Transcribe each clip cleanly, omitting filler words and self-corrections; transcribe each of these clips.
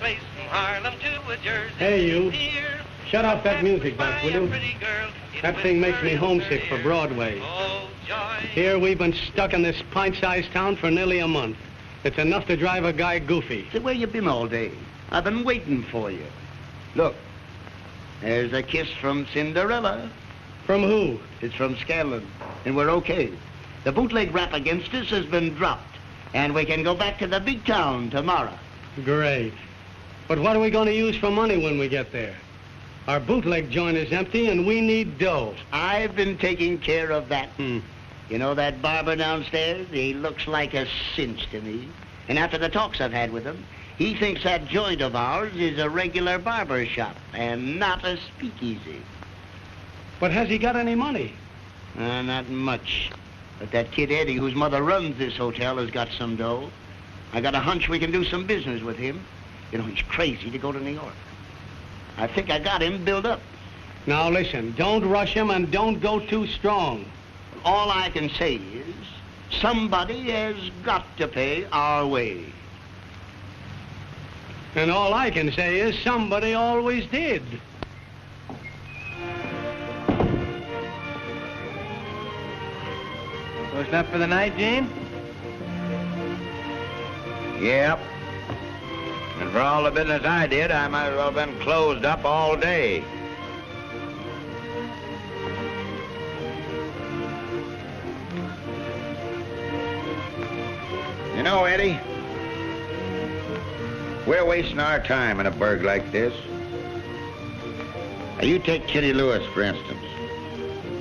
place from Harlem to a Jersey. Hey, you. Shut off that music, Doc, will you? That thing makes me homesick for Broadway. Here we've been stuck in this pint-sized town for nearly a month. It's enough to drive a guy goofy. So where you been all day? I've been waiting for you. Look, there's a kiss from Cinderella. From who? It's from Scanlon, and we're okay. The bootleg rap against us has been dropped, and we can go back to the big town tomorrow. Great. But what are we going to use for money when we get there? Our bootleg joint is empty, and we need dough. I've been taking care of that. You know that barber downstairs? He looks like a cinch to me. And after the talks I've had with him, he thinks that joint of ours is a regular barber shop and not a speakeasy. But has he got any money? Not much. But that kid Eddie, whose mother runs this hotel, has got some dough. I got a hunch we can do some business with him. You know, he's crazy to go to New York. I think I got him built up. Now listen, don't rush him and don't go too strong. All I can say is somebody has got to pay our way. And all I can say is somebody always did. Closed up for the night, Gene? Yep. And for all the business I did, I might as well have been closed up all day. You know, Eddie, we're wasting our time in a burg like this. Now, you take Kitty Lewis, for instance.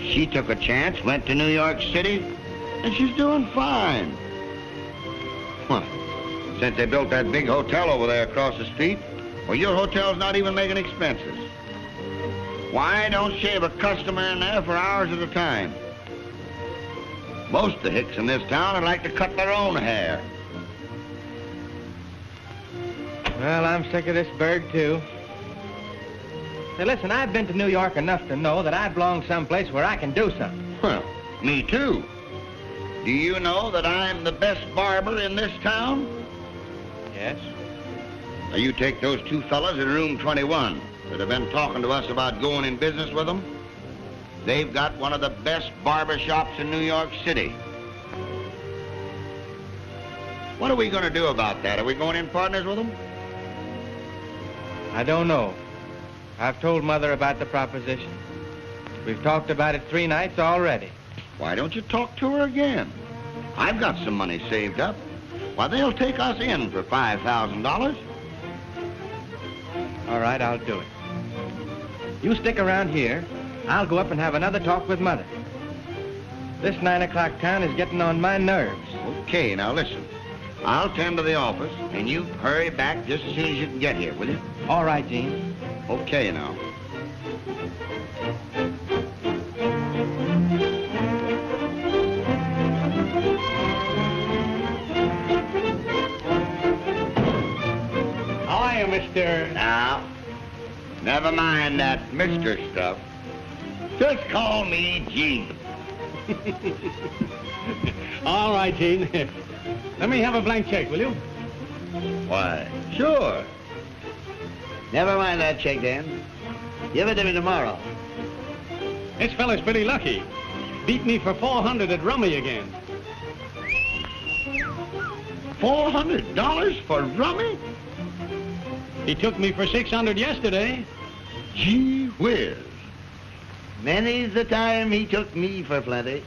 She took a chance, went to New York City, and she's doing fine. What? Since they built that big hotel over there across the street, well, your hotel's not even making expenses. Why don't you have a customer in there for hours at a time? Most of the hicks in this town would like to cut their own hair. Well, I'm sick of this burg, too. Say, listen, I've been to New York enough to know that I belong someplace where I can do something. Well, me too. Do you know that I'm the best barber in this town? Yes. Now, you take those two fellas in room 21 that have been talking to us about going in business with them. They've got one of the best barber shops in New York City. What are we going to do about that? Are we going in partners with them? I don't know. I've told Mother about the proposition. We've talked about it 3 nights already. Why don't you talk to her again? I've got some money saved up. Why, they'll take us in for $5,000. All right, I'll do it. You stick around here. I'll go up and have another talk with Mother. This 9 o'clock town is getting on my nerves. Okay, now listen. I'll tend to the office, and you hurry back just as soon as you can get here, will you? All right, Gene. Okay, now. How are you, Mr.? Now, never mind that Mr. stuff. Just call me Gene. All right, Gene. Let me have a blank check, will you? Why, sure. Never mind that check, Dan. Give it to me tomorrow. This fella's pretty lucky. Beat me for $400 at rummy again. $400 for rummy? He took me for $600 yesterday. Gee whiz. Many's the time he took me for plenty.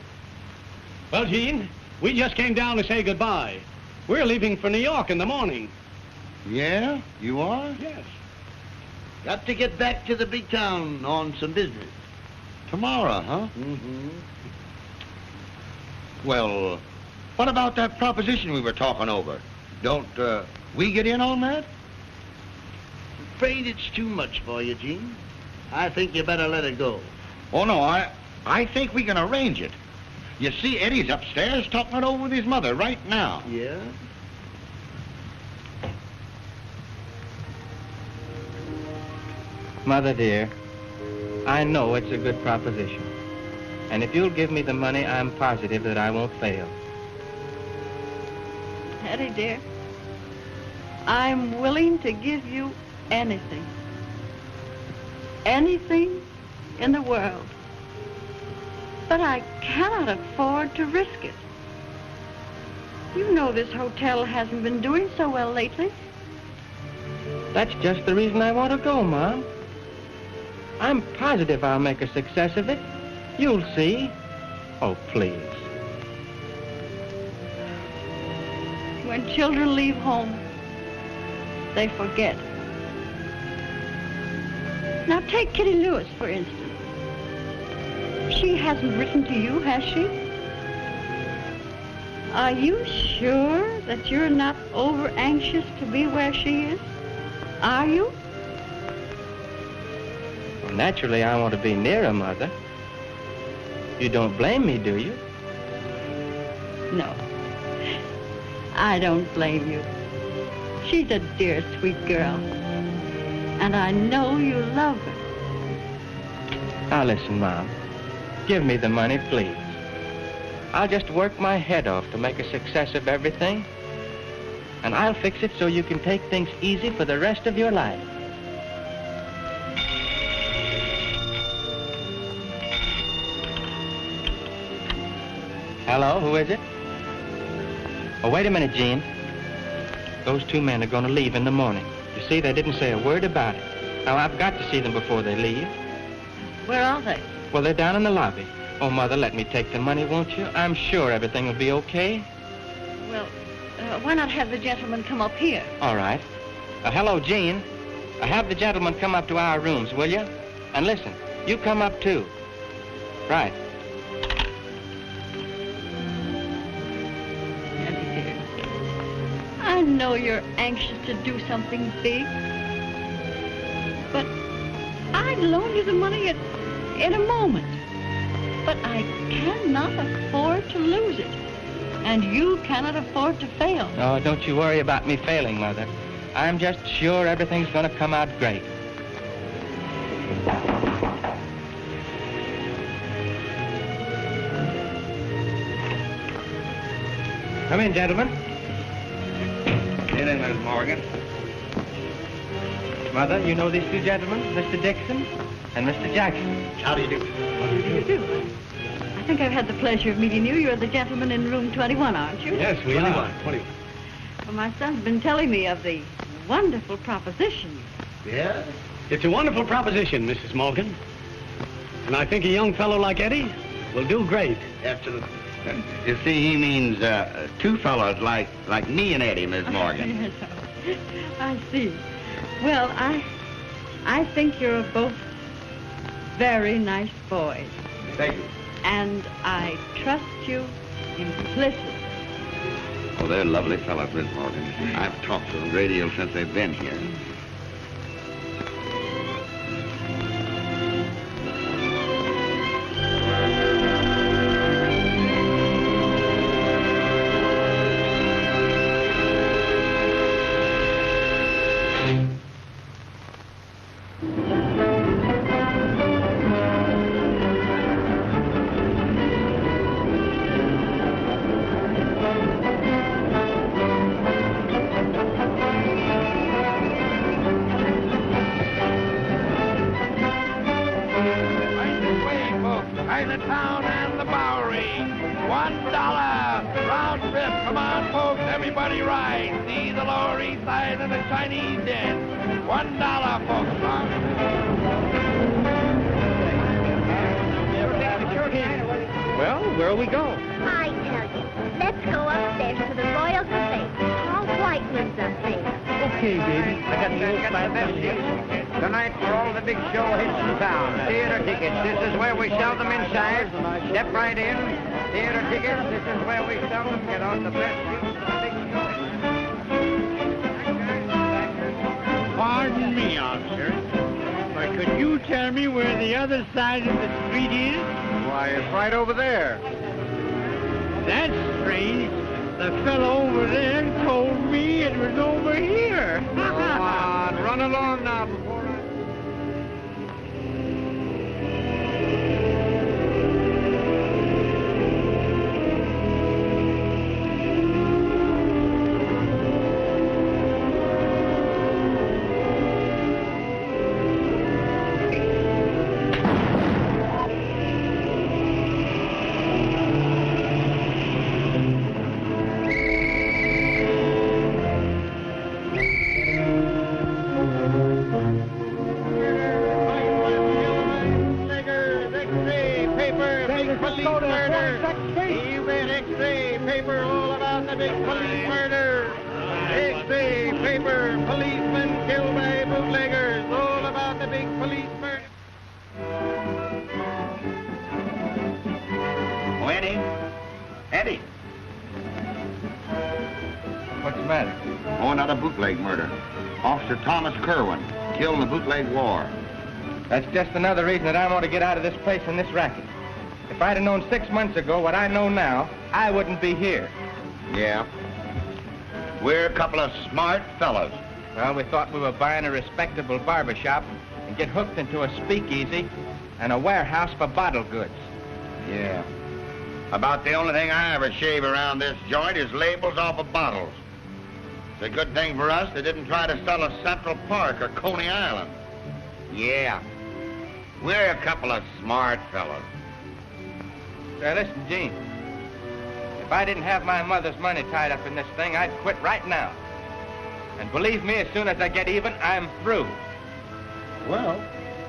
Well, Gene, we just came down to say goodbye. We're leaving for New York in the morning. Yeah, you are? Yes. Got to get back to the big town on some business. Tomorrow, huh? Mm-hmm. Well, what about that proposition we were talking over? Don't we get in on that? Afraid it's too much for you, Gene. I think you better let it go. Oh, no, I think we can arrange it. You see, Eddie's upstairs talking it over with his mother right now. Yeah? Mother, dear, I know it's a good proposition. And if you'll give me the money, I'm positive that I won't fail. Eddie, dear, I'm willing to give you anything. Anything in the world. But I cannot afford to risk it. You know this hotel hasn't been doing so well lately. That's just the reason I want to go, Mom. I'm positive I'll make a success of it. You'll see. Oh, please. When children leave home, they forget. Now take Kitty Lewis, for instance. She hasn't written to you, has she? Are you sure that you're not over anxious to be where she is? Are you? Well, naturally, I want to be near her, Mother. You don't blame me, do you? No. I don't blame you. She's a dear, sweet girl. And I know you love her. Now, listen, Mom. Give me the money, please. I'll just work my head off to make a success of everything. And I'll fix it so you can take things easy for the rest of your life. Hello, who is it? Oh, wait a minute, Gene. Those two men are going to leave in the morning. You see, they didn't say a word about it. Now, I've got to see them before they leave. Where are they? Well, they're down in the lobby. Oh, Mother, let me take the money, won't you? I'm sure everything will be okay. Well, why not have the gentleman come up here? All right. Hello, Gene. Have the gentleman come up to our rooms, will you? And listen, you come up, too. Right. Eddie, dear, I know you're anxious to do something big, but I'd loan you the money in a moment. But I cannot afford to lose it. And you cannot afford to fail. Oh, don't you worry about me failing, Mother. I'm just sure everything's going to come out great. Come in, gentlemen. Get in, Miss Morgan. Mother, you know these two gentlemen, Mr. Dickson and Mr. Jackson. How do you do? How do you do? I think I've had the pleasure of meeting you. You're the gentleman in room 21, aren't you? Yes, we are. 21. Well, my son's been telling me of the wonderful proposition. Yeah? It's a wonderful proposition, Mrs. Morgan. And I think a young fellow like Eddie will do great. Absolutely. You see, he means two fellows like me and Eddie, Miss Morgan. Yes, I see. Well, I think you're both very nice boys. Thank you. And I trust you implicitly. Oh, they're lovely fellows, Miss Morgan. I've talked to them a great deal since they've been here. Tonight for all the big show hits in town. Theater tickets, this is where we sell them inside. Step right in. Theater tickets, this is where we sell them. Get on the best seats for the big show. Pardon me, officer, but could you tell me where the other side of the street is? Why, it's right over there. That's strange. The fellow over there told me it was over here. Come on, run along now before I... big police murder. X-ray, paper, policemen killed by bootleggers. All about the big police murder. Oh, Eddie? Eddie? What's the matter? Oh, another bootleg murder. Officer Thomas Kerwin, killed in the bootleg war. That's just another reason that I want to get out of this place and this racket. If I'd have known 6 months ago what I know now, I wouldn't be here. Yeah. We're a couple of smart fellows. Well, we thought we were buying a respectable barber shop and get hooked into a speakeasy and a warehouse for bottle goods. Yeah. About the only thing I ever shave around this joint is labels off of bottles. It's a good thing for us they didn't try to sell us Central Park or Coney Island. Yeah. We're a couple of smart fellows. Say, listen, Gene. If I didn't have my mother's money tied up in this thing, I'd quit right now. And believe me, as soon as I get even, I'm through. Well,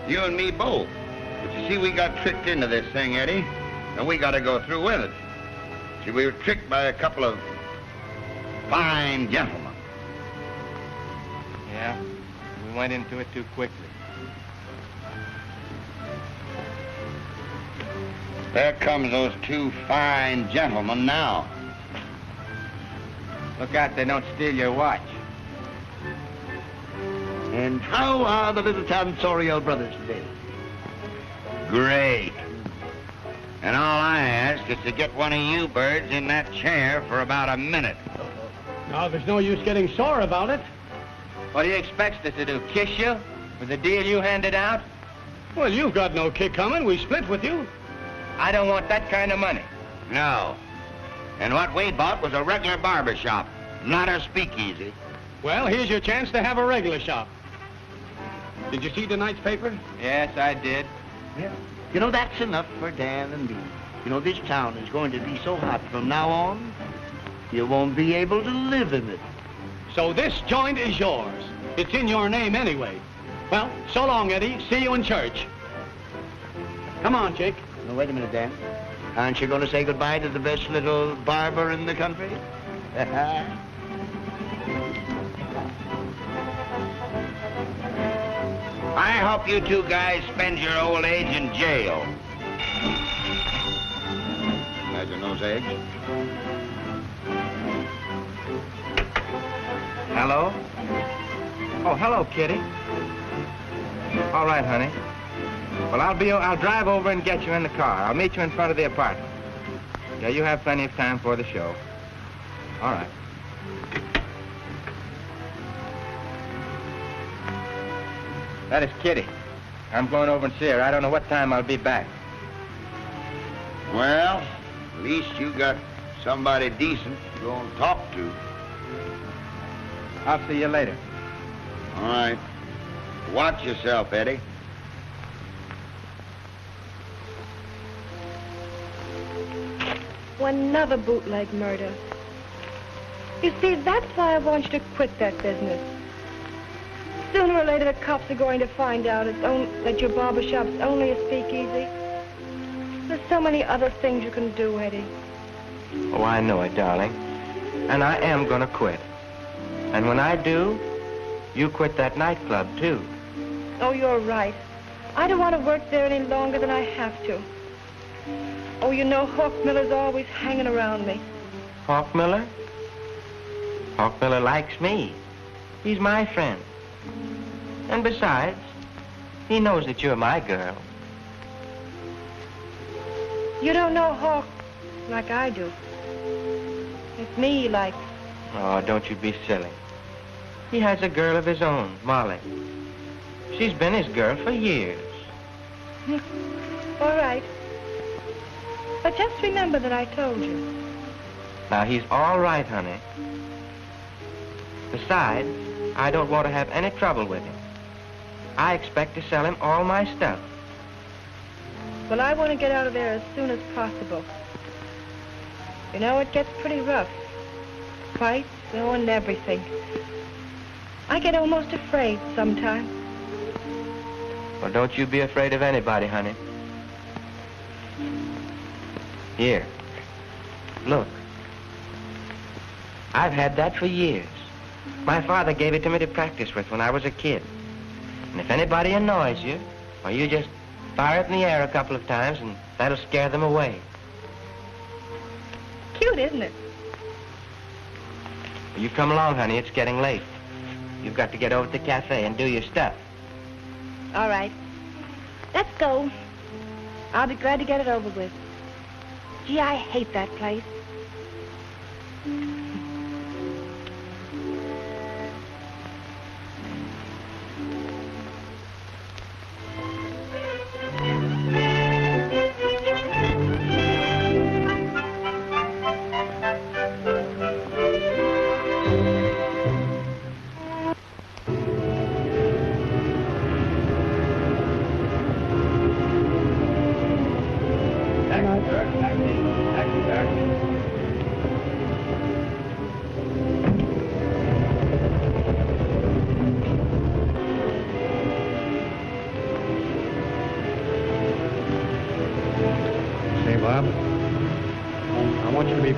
you and me both. But you see, we got tricked into this thing, Eddie, and we got to go through with it. See, we were tricked by a couple of fine gentlemen. Yeah, we went into it too quickly. There comes those two fine gentlemen now. Look out they don't steal your watch. And how are the little tonsorial brothers today? Great. And all I ask is to get one of you birds in that chair for about a minute. Now, there's no use getting sore about it. What do you expect us to do, kiss you with the deal you handed out? Well, you've got no kick coming. We split with you. I don't want that kind of money. No. And what we bought was a regular barber shop, not a speakeasy. Well, here's your chance to have a regular shop. Did you see tonight's paper? Yes, I did. Yeah. You know, that's enough for Dan and me. You know, this town is going to be so hot from now on, you won't be able to live in it. So this joint is yours. It's in your name anyway. Well, so long, Eddie. See you in church. Come on, Jake. Now, wait a minute, Dan. Aren't you going to say goodbye to the best little barber in the country? I hope you two guys spend your old age in jail. Imagine those eggs. Hello? Oh, hello, Kitty. All right, honey. Well, I'll drive over and get you in the car. I'll meet you in front of the apartment. Yeah, you have plenty of time for the show. All right. That is Kitty. I'm going over and see her. I don't know what time I'll be back. Well, at least you got somebody decent to go and talk to. I'll see you later. All right. Watch yourself, Eddie. Another bootleg murder. You see, that's why I want you to quit that business. Sooner or later, the cops are going to find out that your barber shop's only a speakeasy. There's so many other things you can do, Eddie. Oh, I know it, darling. And I am going to quit. And when I do, you quit that nightclub, too. Oh, you're right. I don't want to work there any longer than I have to. Oh, you know, Hawk Miller's always hanging around me. Hawk Miller? Hawk Miller likes me. He's my friend. And besides, he knows that you're my girl. You don't know Hawk like I do. It's me like... Oh, don't you be silly. He has a girl of his own, Molly. She's been his girl for years. All right. But just remember that I told you. Now, he's all right, honey. Besides, I don't want to have any trouble with him. I expect to sell him all my stuff. Well, I want to get out of there as soon as possible. You know, it gets pretty rough. Fights, and everything. I get almost afraid sometimes. Well, don't you be afraid of anybody, honey. Here. Look. I've had that for years. My father gave it to me to practice with when I was a kid. And if anybody annoys you, well, you just fire it in the air a couple of times and that'll scare them away. Cute, isn't it? You come along, honey. It's getting late. You've got to get over to the cafe and do your stuff. All right. Let's go. I'll be glad to get it over with. Gee, I hate that place.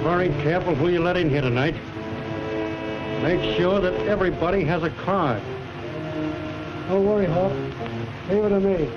Very careful who you let in here tonight. Make sure that everybody has a card. Don't worry, Hawk. Leave it to me.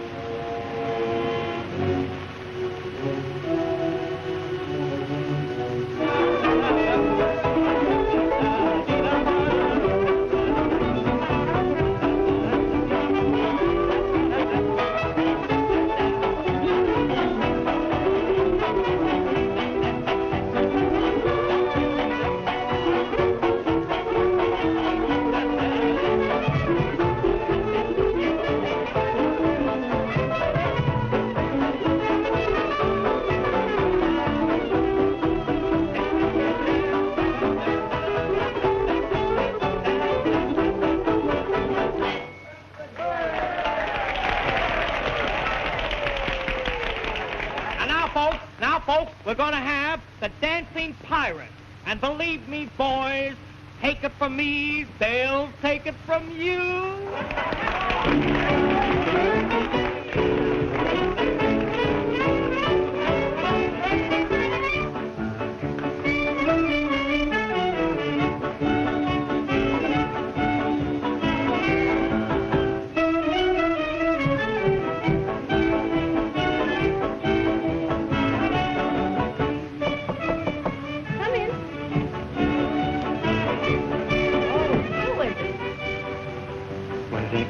We're going to have the Dancing Pirate. And believe me, boys, take it from me, they'll take it from you.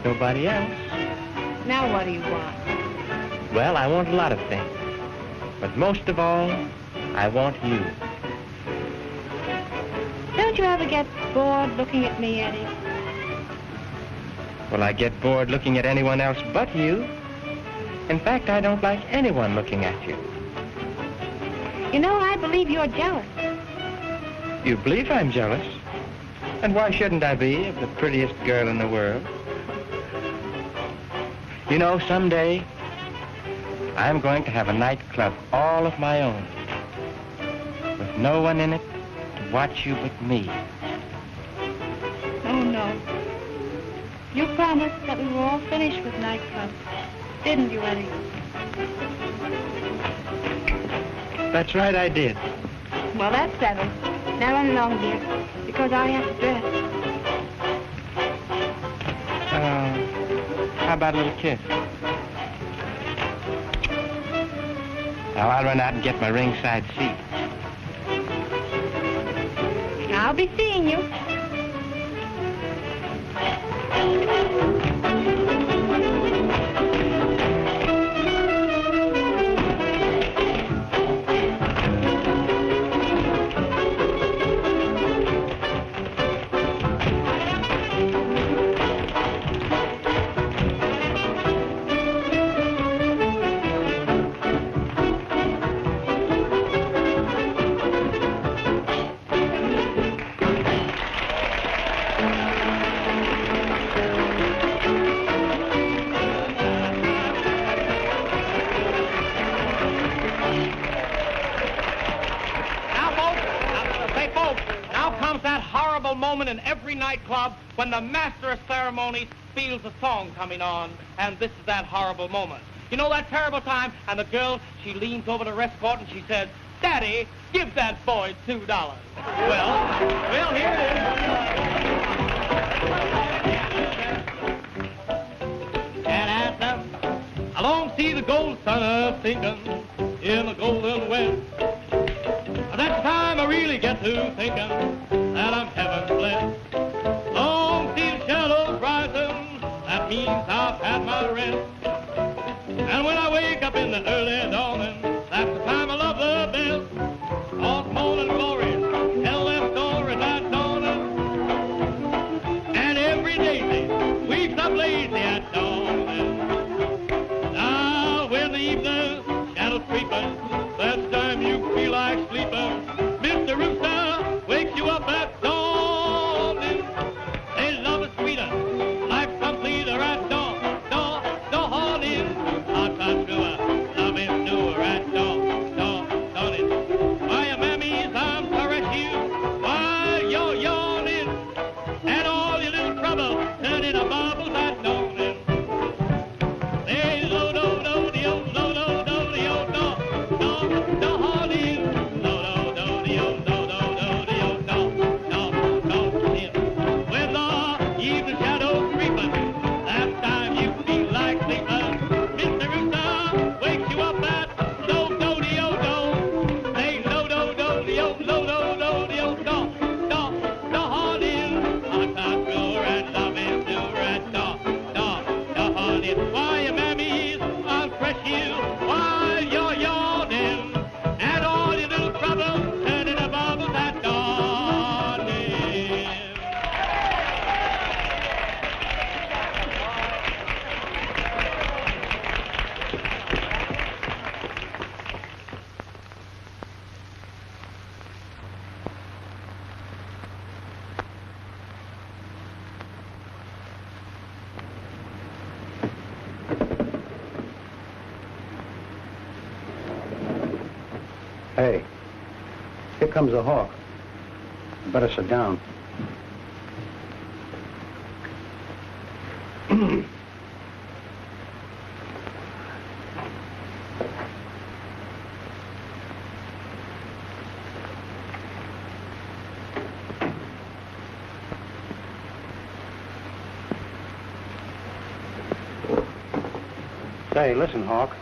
Nobody else. Now what do you want? Well, I want a lot of things. But most of all, I want you. Don't you ever get bored looking at me, Eddie? Well, I get bored looking at anyone else but you. In fact, I don't like anyone looking at you. You know, I believe you're jealous. You believe I'm jealous? And why shouldn't I be of the prettiest girl in the world? You know, someday, I'm going to have a nightclub all of my own, with no one in it to watch you but me. Oh, no. You promised that we were all finished with nightclubs, didn't you, Eddie? That's right, I did. Well, that's settled. Now run along, dear, because I have to dress. How about a little kiss? Now, I'll run out and get my ringside seat. I'll be seeing you. Moment in every nightclub when the master of ceremonies feels a song coming on, and this is that horrible moment. You know that terrible time, and the girl, she leans over the escort and she says, Daddy, give that boy $2. Well, here it is. And at them, I long see the gold sun a-sinking in the golden west. That time I really get to thinking that I'm heaven blessed. Long see the shadows rising, that means I've had my rest. And when I wake up in the early dawning, that's the time I love the best. All morning glory, tell that story night dawning. And every daisy weeps up lazy at dawning. Now when the evening shadows creeping, that's time you feel like sleeping. Mr. Rooster wakes you up at dawning. They love is sweeter, life's completer at dawning. Hot time through love is newer at dawning. Why, mammies, I'm sorry to you while you're yawning. And all your little trouble turn into bubbles at dawning. They lo-do-do-de-o, lo-do-do-de-o, dawning. Lo-do-do-de-o, lo-do-do-de-o, dawning. When the evening shadows creeping, that time you feel like sleeping. Wakes you up at lo-do-de-o-do. They lo-do-do-de-o, lo-do-do-de-o, dawning. Hot time through and love is newer at dawning. Why, mammies, I'll fresh you while you're yawning. And all your little troubles turn into bubbles at dawning. Hey, here comes the hawk. You better sit down. Say, listen, Hawk.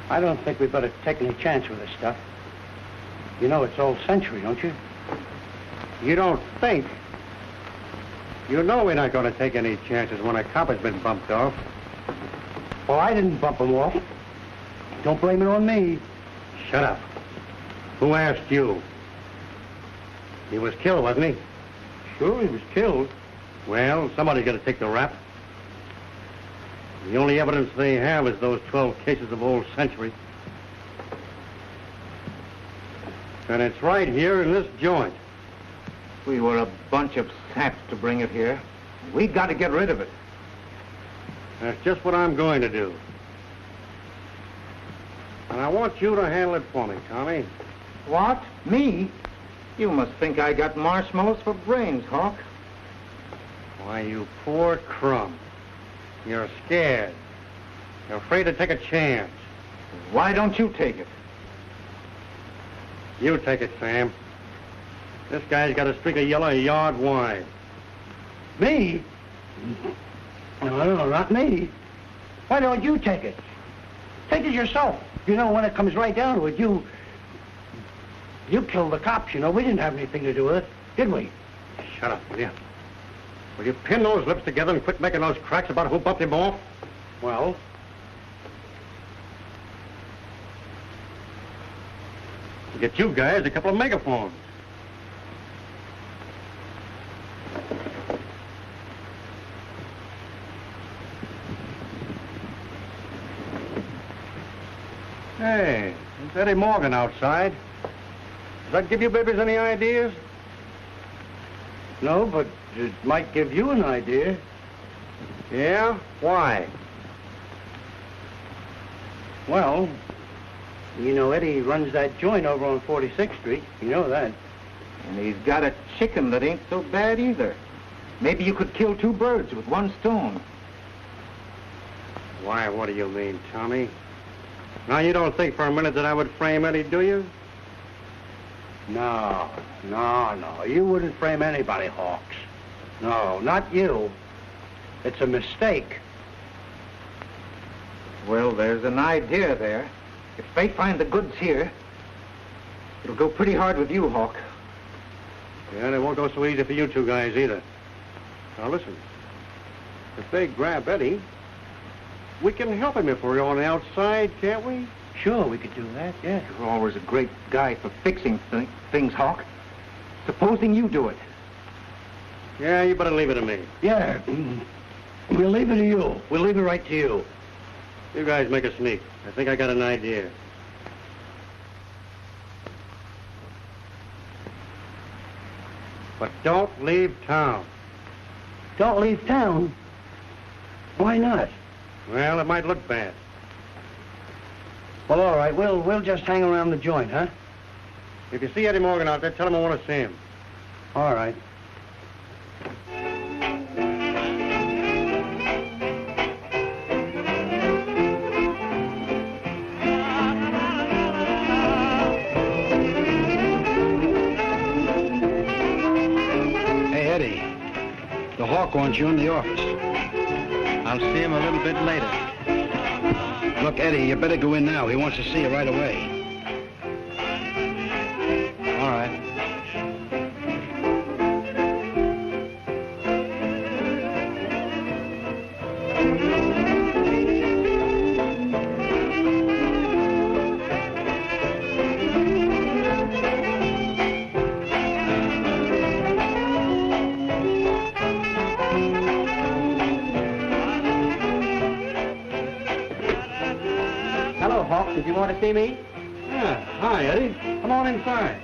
I don't think we better take any chance with this stuff. You know it's old century, don't you? You don't think? You know we're not going to take any chances when a cop has been bumped off. Well, I didn't bump him off. Don't blame it on me. Shut up. Who asked you? He was killed, wasn't he? Sure, he was killed. Well, somebody's got to take the rap. The only evidence they have is those 12 cases of old century. And it's right here in this joint. We were a bunch of saps to bring it here. We got to get rid of it. That's just what I'm going to do. And I want you to handle it for me, Tommy. What? Me? You must think I got marshmallows for brains, Hawk. Why, you poor crumb. You're scared. You're afraid to take a chance. Why don't you take it? You take it, Sam. This guy's got a streak of yellow a yard wide. Me? No, not me. Why don't you take it? Take it yourself. You know, when it comes right down to it, you killed the cops, you know. We didn't have anything to do with it, did we? Shut up, will you? Will you pin those lips together and quit making those cracks about who bumped him off? Well? We'll get you guys a couple of megaphones. Hey, it's Eddie Morgan outside. Does that give you babies any ideas? No, but it might give you an idea. Yeah? Why? Well, you know, Eddie runs that joint over on 46th Street. You know that. And he's got a chicken that ain't so bad either. Maybe you could kill two birds with one stone. Why, what do you mean, Tommy? Now, you don't think for a minute that I would frame Eddie, do you? No. You wouldn't frame anybody, Hawks. No, not you. It's a mistake. Well, there's an idea there. If they find the goods here, it'll go pretty hard with you, Hawk. Yeah, it won't go so easy for you two guys either. Now, listen. If they grab Eddie, we can help him if we're on the outside, can't we? Sure, we could do that, yeah. You're always a great guy for fixing things, Hawk. Supposing you do it. Yeah, you better leave it to me. Yeah, we'll leave it to you. We'll leave it right to you. You guys make a sneak. I think I got an idea. But don't leave town. Don't leave town? Why not? Well, it might look bad. Well, all right, we'll just hang around the joint, huh? If you see Eddie Morgan out there, tell him I want to see him. All right. Hey, Eddie. The Hawk wants you in the office. I'll see him a little bit later. Look, Eddie, you better go in now. He wants to see you right away. All right. Hello, Hawk. Did you want to see me? Yeah. Hi, Eddie. Come on inside.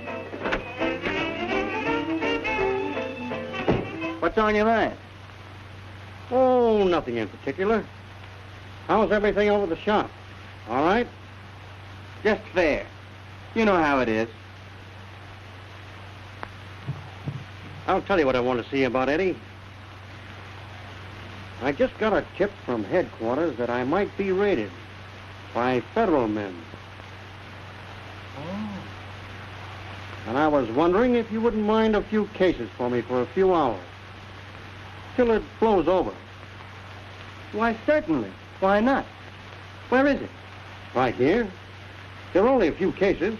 What's on your mind? Oh, nothing in particular. How's everything over the shop? All right? Just fair. You know how it is. I'll tell you what I want to see about, Eddie. I just got a tip from headquarters that I might be raided by federal men. Oh. And I was wondering if you wouldn't mind a few cases for me for a few hours. Till it blows over. Why, certainly. Why not? Where is it? Right here. There are only a few cases.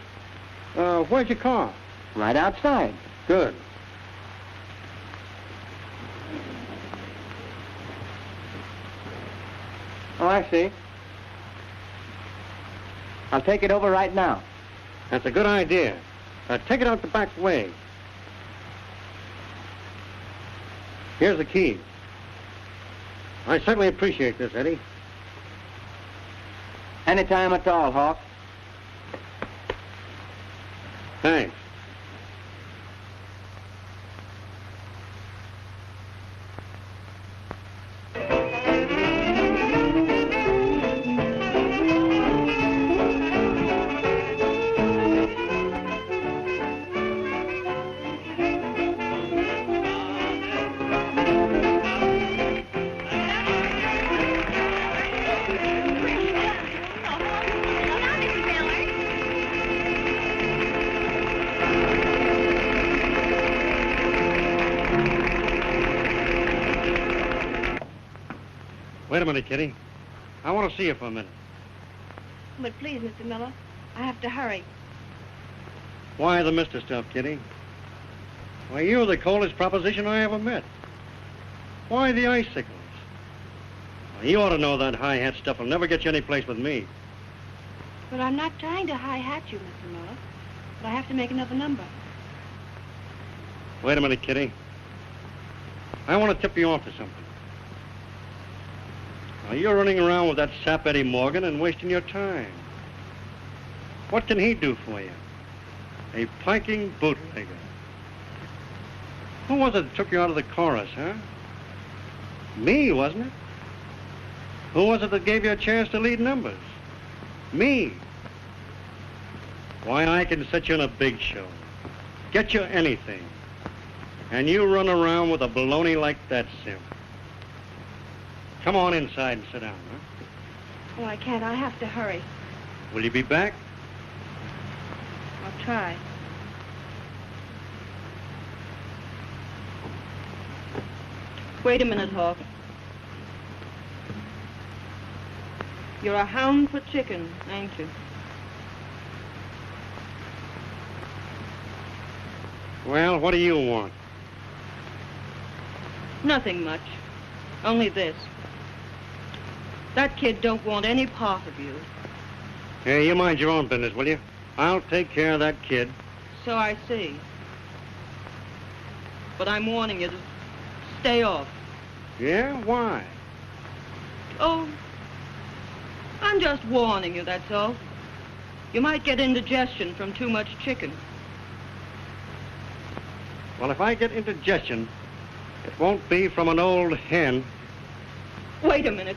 Where's your car? Right outside. Good. Oh, I see. I'll take it over right now. That's a good idea. Take it out the back way. Here's the key. I certainly appreciate this, Eddie. Anytime at all, Hawk. Thanks. Wait a minute, Kitty. I want to see you for a minute. But please, Mr. Miller, I have to hurry. Why the Mr. stuff, Kitty? Why, you're the coldest proposition I ever met. Why the icicles? Well, you ought to know that high-hat stuff will never get you any place with me. But I'm not trying to high-hat you, Mr. Miller. But I have to make another number. Wait a minute, Kitty. I want to tip you off to something. Now, you're running around with that sap Eddie Morgan and wasting your time. What can he do for you? A piking bootlegger. Who was it that took you out of the chorus, huh? Me, wasn't it? Who was it that gave you a chance to lead numbers? Me. Why, I can set you in a big show. Get you anything. And you run around with a baloney like that, Sim. Come on inside and sit down, huh? Oh, I can't. I have to hurry. Will you be back? I'll try. Wait a minute, Hawk. You're a hound for chicken, ain't you? Well, what do you want? Nothing much. Only this. That kid don't want any part of you. Hey, you mind your own business, will you? I'll take care of that kid. So I see. But I'm warning you to stay off. Yeah? Why? Oh, I'm just warning you, that's all. You might get indigestion from too much chicken. Well, if I get indigestion, it won't be from an old hen. Wait a minute.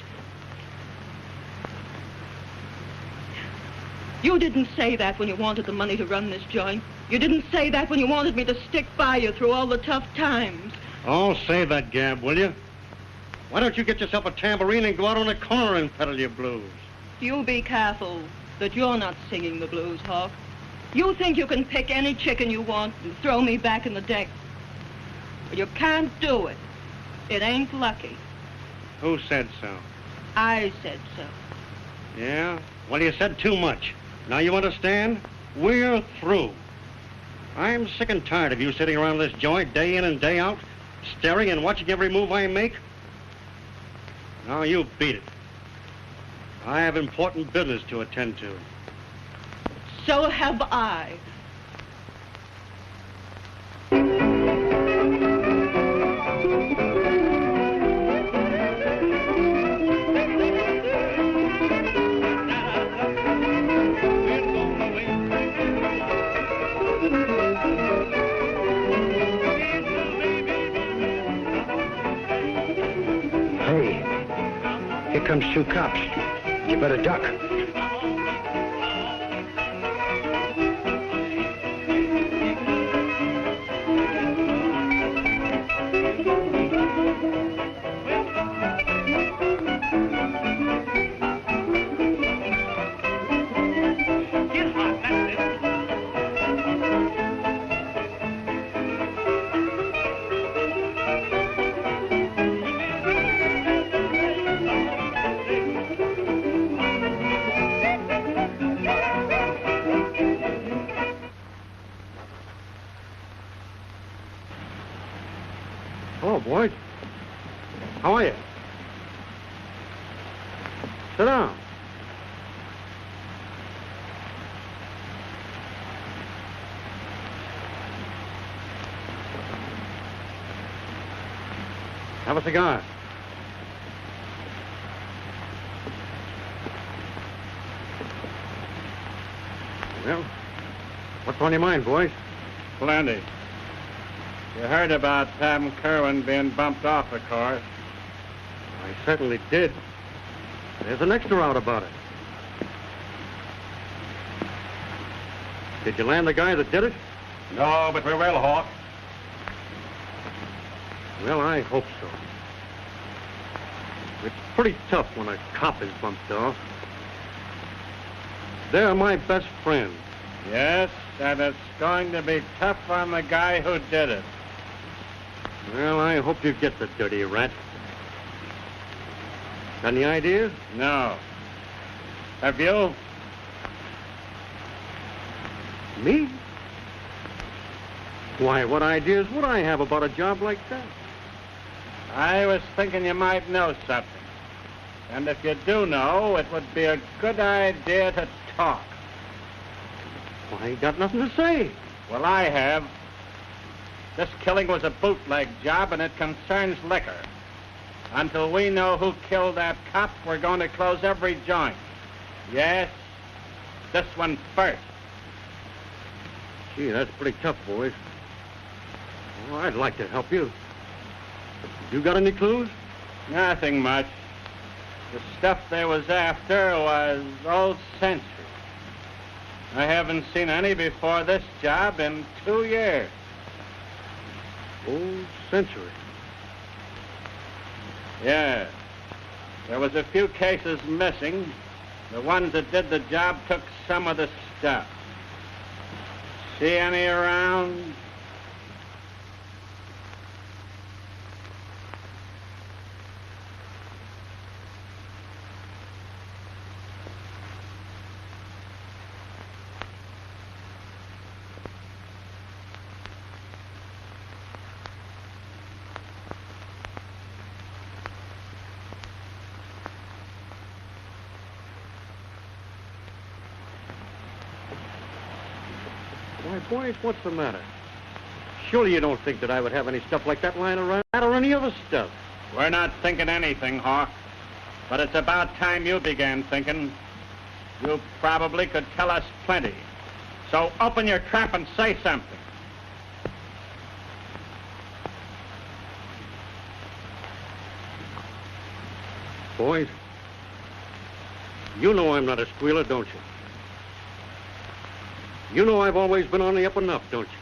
You didn't say that when you wanted the money to run this joint. You didn't say that when you wanted me to stick by you through all the tough times. Oh, save that gab, will you? Why don't you get yourself a tambourine and go out on the corner and peddle your blues? You be careful that you're not singing the blues, Hawk. You think you can pick any chicken you want and throw me back in the deck. But you can't do it. It ain't lucky. Who said so? I said so. Yeah? Well, you said too much. Now you understand? We're through. I'm sick and tired of you sitting around this joint day in and day out, staring and watching every move I make. Now you beat it. I have important business to attend to. So have I. Hey, here comes 2 cops. You better duck. Hello, boys. How are you? Sit down. Have a cigar. Well, what's on your mind, boys? Plenty. You heard about Tam Kerwin being bumped off, of course. I certainly did. There's an extra out about it. Did you land the guy that did it? No, but we will, Hawk. Well, I hope so. It's pretty tough when a cop is bumped off. They're my best friends. Yes, and it's going to be tough on the guy who did it. Well, I hope you get the dirty rat. Got any ideas? No. Have you? Me? Why, what ideas would I have about a job like that? I was thinking you might know something. And if you do know, it would be a good idea to talk. Well, I ain't got nothing to say. Well, I have. This killing was a bootleg job, and it concerns liquor. Until we know who killed that cop, we're going to close every joint. Yes, this one first. Gee, that's pretty tough, boys. Well, I'd like to help you. You got any clues? Nothing much. The stuff they was after was old Century. I haven't seen any before this job in 2 years. Old Century? Yeah. There was a few cases missing, The ones that did the job took some of the stuff. See any around? Why, boys, what's the matter? Surely you don't think that I would have any stuff like that lying around or any other stuff. We're not thinking anything, Hawk. But it's about time you began thinking. You probably could tell us plenty. So open your trap and say something. Boys, you know I'm not a squealer, don't you? You know I've always been on the up and up, don't you?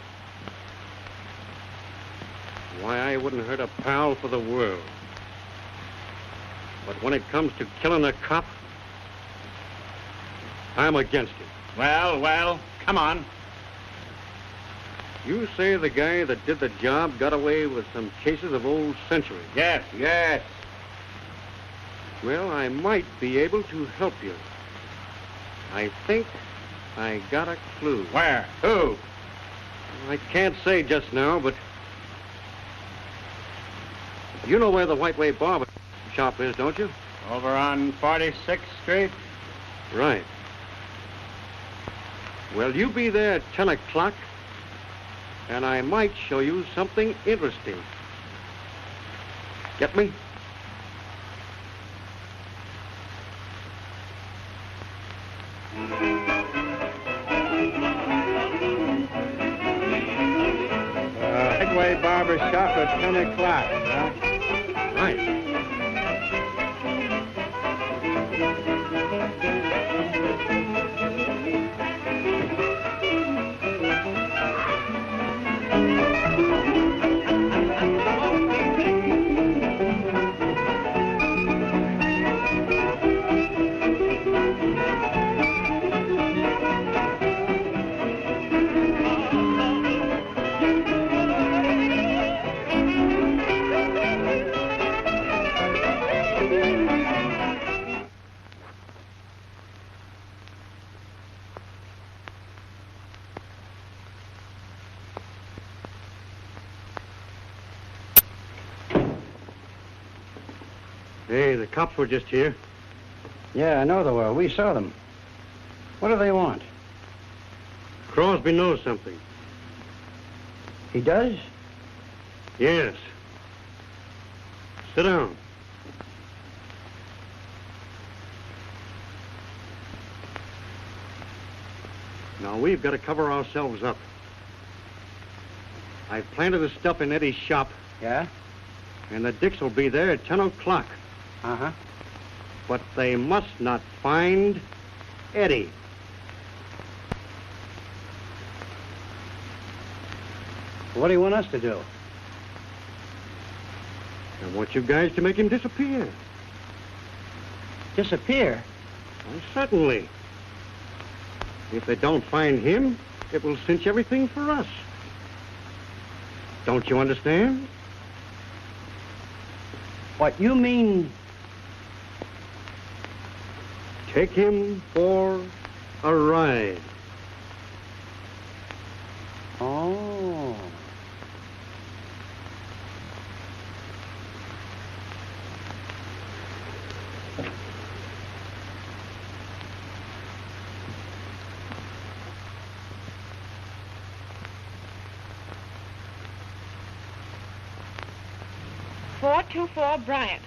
Why, I wouldn't hurt a pal for the world. But when it comes to killing a cop, I'm against it. Well, come on. You say the guy that did the job got away with some cases of old Century? Yes. Well, I might be able to help you. I think I got a clue. Where? Who? I can't say just now, but you know where the White Way barber shop is, don't you? Over on 46th Street? Right. Well, you be there at 10 o'clock, and I might show you something interesting. Get me? White Way barber shop at 10 o'clock, huh? Right. Hey, the cops were just here. Yeah, I know they were. We saw them. What do they want? Crosby knows something. He does? Yes. Sit down. Now, we've got to cover ourselves up. I've planted the stuff in Eddie's shop. Yeah? And the Dicks will be there at 10 o'clock. Uh-huh. But they must not find Eddie. What do you want us to do? I want you guys to make him disappear. Disappear? Well, certainly. If they don't find him, it will cinch everything for us. Don't you understand? What, you mean... Take him for a ride. Oh. .424 Bryant.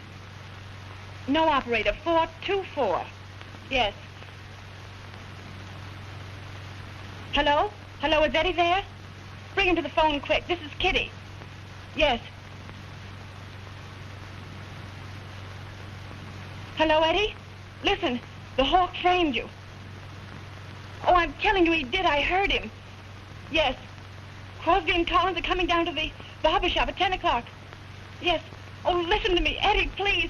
No, operator, 424. Yes. Hello? Hello, is Eddie there? Bring him to the phone quick. This is Kitty. Yes. Hello, Eddie? Listen, the Hawk framed you. Oh, I'm telling you he did. I heard him. Yes. Crosby and Collins are coming down to the barber shop at 10 o'clock. Yes. Oh, listen to me, Eddie, please.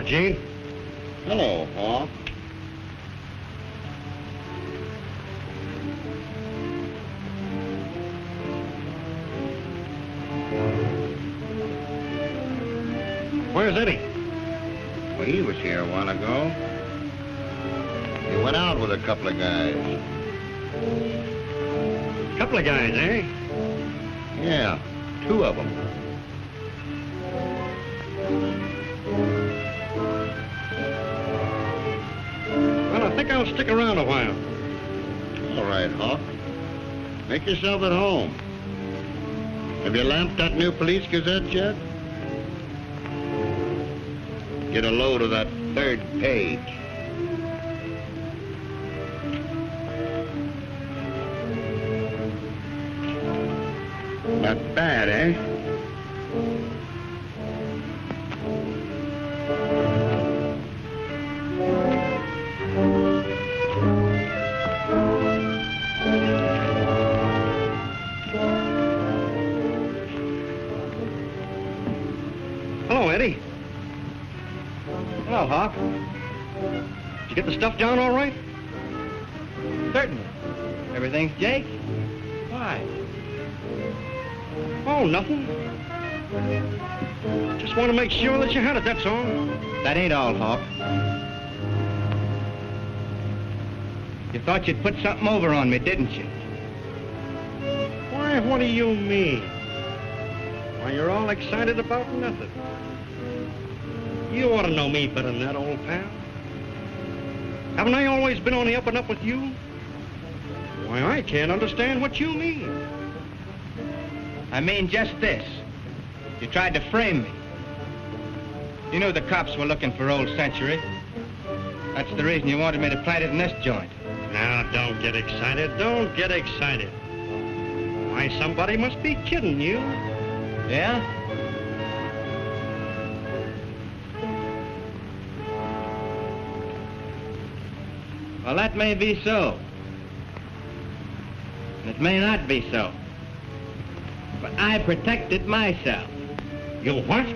Gene. Hello, Hawk. Where's Eddie? Well, he was here a while ago. He went out with a couple of guys. Couple of guys, eh? Yeah, 2 of them. Well, I think I'll stick around a while. All right, Hawk. Make yourself at home. Have you lamped that new police gazette yet? Get a load of that 3rd page. Not bad, eh? Hello, Eddie. Hello, Hawk. Did you get the stuff down all right? Certainly. Everything's Jake? Why? Oh, nothing. Just want to make sure that you had it, that's all. That ain't all, Hawk. You thought you'd put something over on me, didn't you? Why, what do you mean? Why, you're all excited about nothing. You ought to know me better than that, old pal. Haven't I always been on the up and up with you? Why, I can't understand what you mean. I mean just this. You tried to frame me. You knew the cops were looking for Old Century. That's the reason you wanted me to plant it in this joint. Now, don't get excited. Don't get excited. Why, somebody must be kidding you. Yeah? Well, that may be so. And it may not be so. But I protected myself. You what?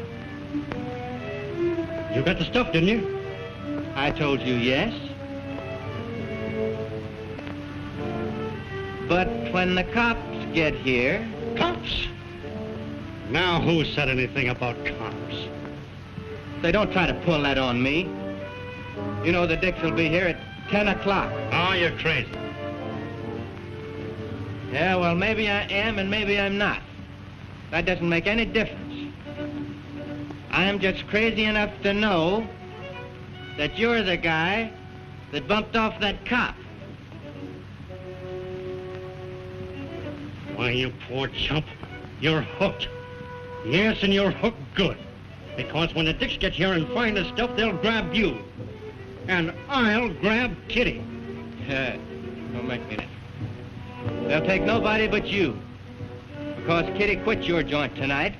You got the stuff, didn't you? I told you yes. But when the cops get here... Cops? Now, who said anything about cops? They don't try to pull that on me. You know the Dicks will be here at 10 o'clock. Oh, you're crazy. Yeah, well, maybe I am and maybe I'm not. That doesn't make any difference. I'm just crazy enough to know that you're the guy that bumped off that cop. Why, you poor chump, you're hooked. Yes, and you're hooked good. Because when the Dicks get here and find the stuff, they'll grab you. And I'll grab Kitty. Don't make me that. They'll take nobody but you. Because Kitty quit your joint tonight,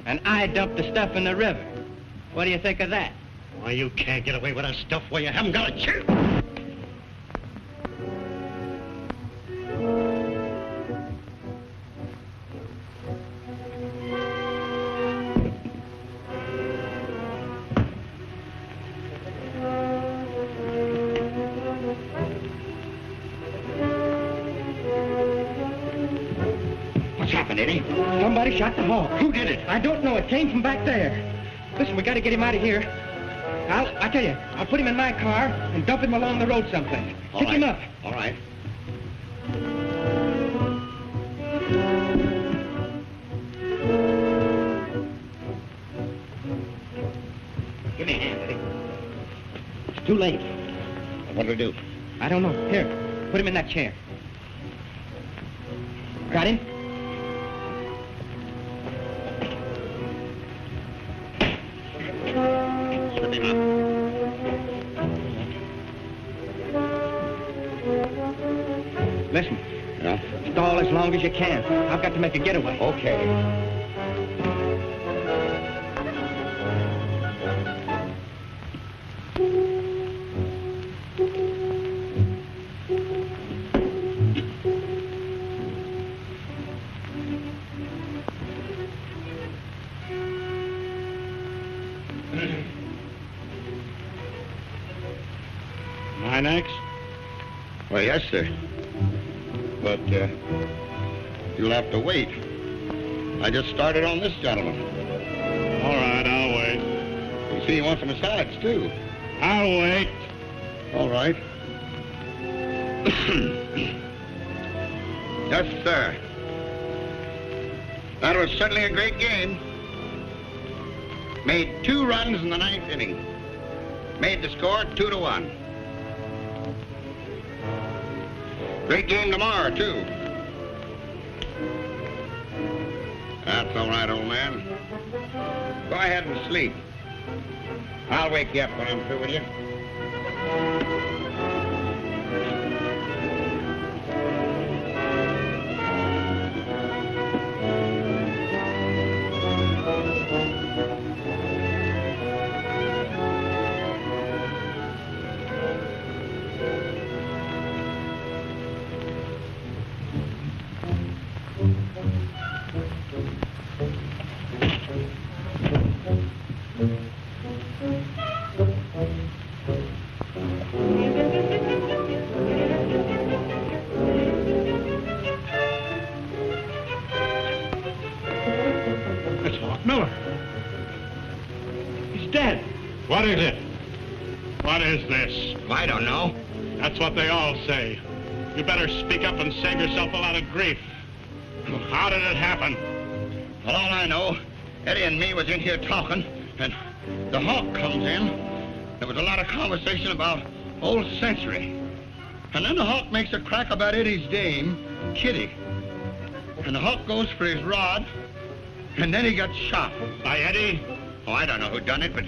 and I dumped the stuff in the river. What do you think of that? Why, you can't get away with that stuff where you haven't got a chance. Eddie. Somebody shot the hawk. Who did it? I don't know. It came from back there. Listen, we got to get him out of here. I tell you, I'll put him in my car and dump him along the road someplace. Pick him up. All right. Give me a hand, Eddie. It's too late. What'll we do? I don't know. Here, put him in that chair. Got him? Slip him up. Listen. Yeah? Stall as long as you can. I've got to make a getaway. Okay. I next? Well, yes, sir. But you'll have to wait. I just started on this gentleman. All right, I'll wait. You see, he wants a massage, too. I'll wait. All right. Yes, sir. That was certainly a great game. Made 2 runs in the 9th inning. Made the score 2-1. Great game tomorrow, too. That's all right, old man. Go ahead and sleep. I'll wake you up when I'm through with you. What is it? What is this? I don't know. That's what they all say. You better speak up and save yourself a lot of grief. How did it happen? Well, all I know, Eddie and me was in here talking, and the Hawk comes in. There was a lot of conversation about old Century. And then the Hawk makes a crack about Eddie's dame, Kitty. And the Hawk goes for his rod, and then he got shot. By Eddie? Oh, I don't know who done it, but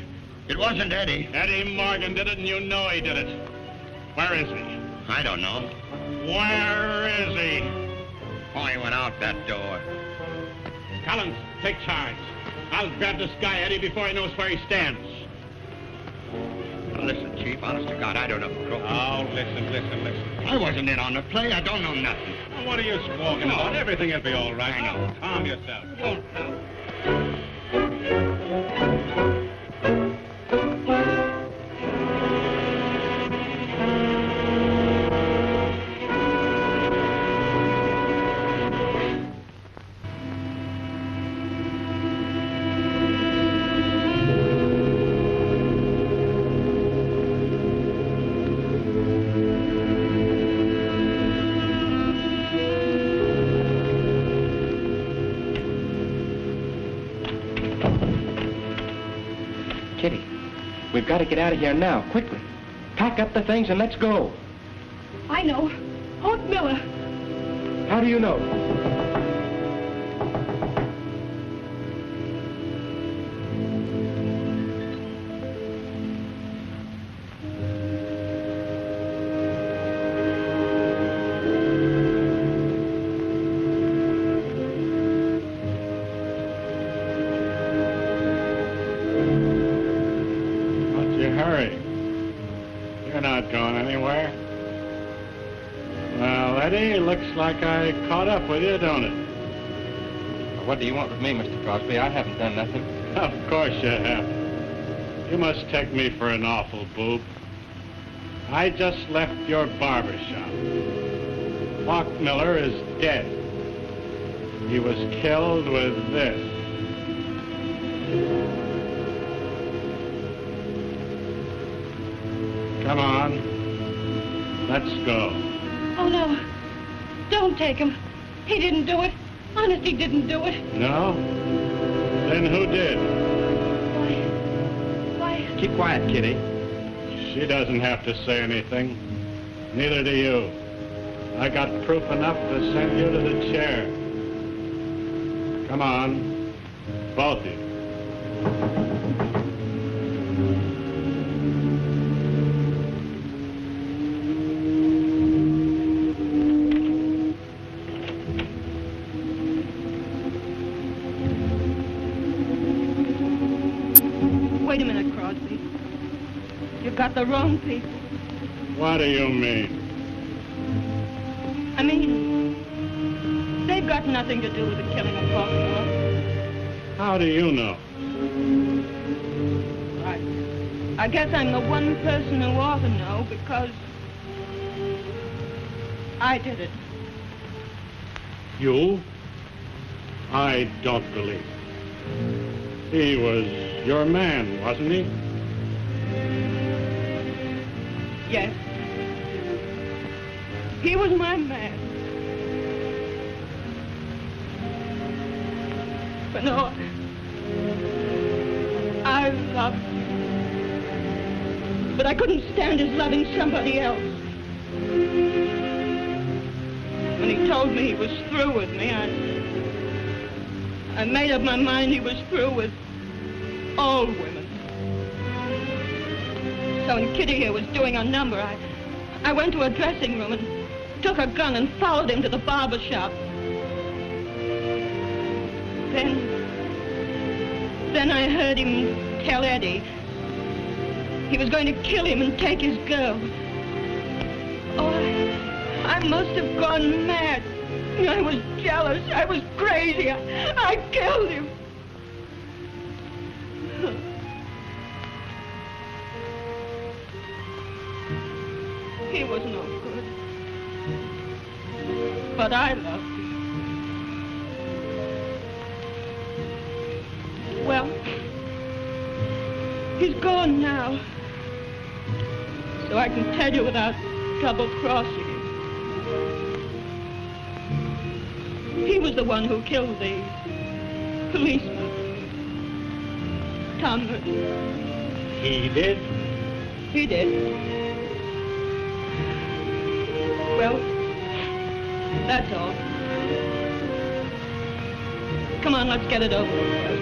it wasn't Eddie. Eddie Morgan did it, and you know he did it. Where is he? I don't know. Where is he? Oh, he went out that door. Collins, take charge. I'll grab this guy, Eddie, before he knows where he stands. Now, listen, Chief, honest to God, I don't know for croaking. Oh, listen. I wasn't in on the play. I don't know nothing. Well, what are you squawking about? Everything will be all right. I know. Calm yourself. Kitty, we've got to get out of here now, quickly. Pack up the things and let's go. I know. Aunt Miller. How do you know? Like I caught up with you, don't it? Well, what do you want with me, Mr. Crosby? I haven't done nothing. Of course you have. You must take me for an awful boob. I just left your barber shop. Hawk Miller is dead. He was killed with this. Come on. Let's go. Oh, no. Don't take him. He didn't do it. Honest, he didn't do it. No? Then who did? Why? Keep quiet, Kitty. She doesn't have to say anything. Neither do you. I got proof enough to send you to the chair. Come on. Both of you. Wait a minute, Crosby. You've got the wrong people. What do you mean? I mean, they've got nothing to do with the killing of Hawk Miller. How do you know? I guess I'm the one person who ought to know because I did it. You? I don't believe it. He was your man, wasn't he? Yes. He was my man. But no, I loved him. But I couldn't stand his loving somebody else. When he told me he was through with me, I made up my mind he was through with all women. So when Kitty here was doing a number, I went to a dressing room and took a gun and followed him to the barber shop. Then I heard him tell Eddie he was going to kill him and take his girl. Oh, I must have gone mad. I was jealous. I was crazy. I killed him. He was no good. But I loved him. Well, he's gone now. So I can tell you without double-crossing him. He was the one who killed the policeman, Tom Merton. He did? He did. Well, that's all. Come on, let's get it over with.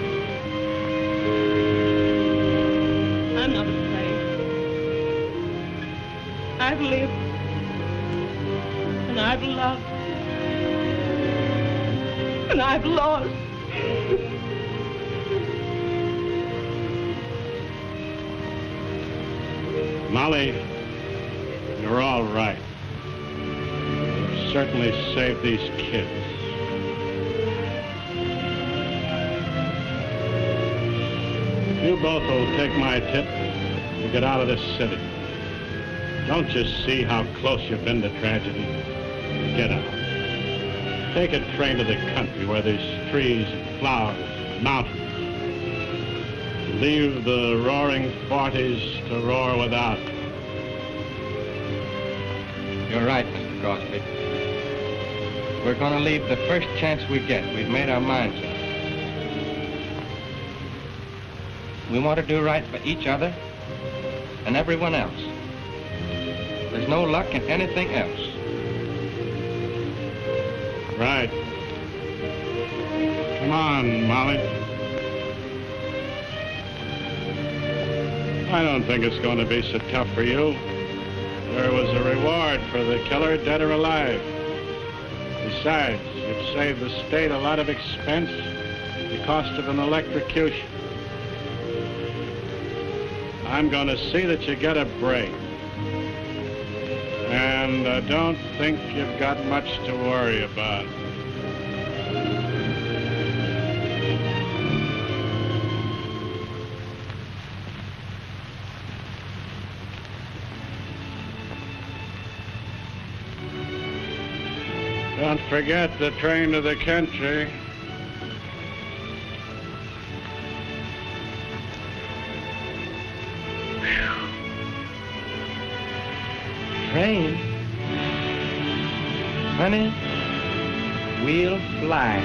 I'm not afraid. I've lived, and I've loved, and I've lost. Molly, you're all right. You've certainly saved these kids. You both will take my tip and get out of this city. Don't just see how close you've been to tragedy. Get out. Take a train to the country where there's trees and flowers and mountains. Leave the roaring 40s to roar without. You're right, Mr. Crosby. We're going to leave the first chance we get. We've made our minds up. We want to do right by each other and everyone else. There's no luck in anything else. Right. Come on, Molly. I don't think it's going to be so tough for you. There was a reward for the killer, dead or alive. Besides, you've saved the state a lot of expense, the cost of an electrocution. I'm going to see that you get a break. And I don't think you've got much to worry about. Don't forget the train to the country. Train? Honey, we'll fly.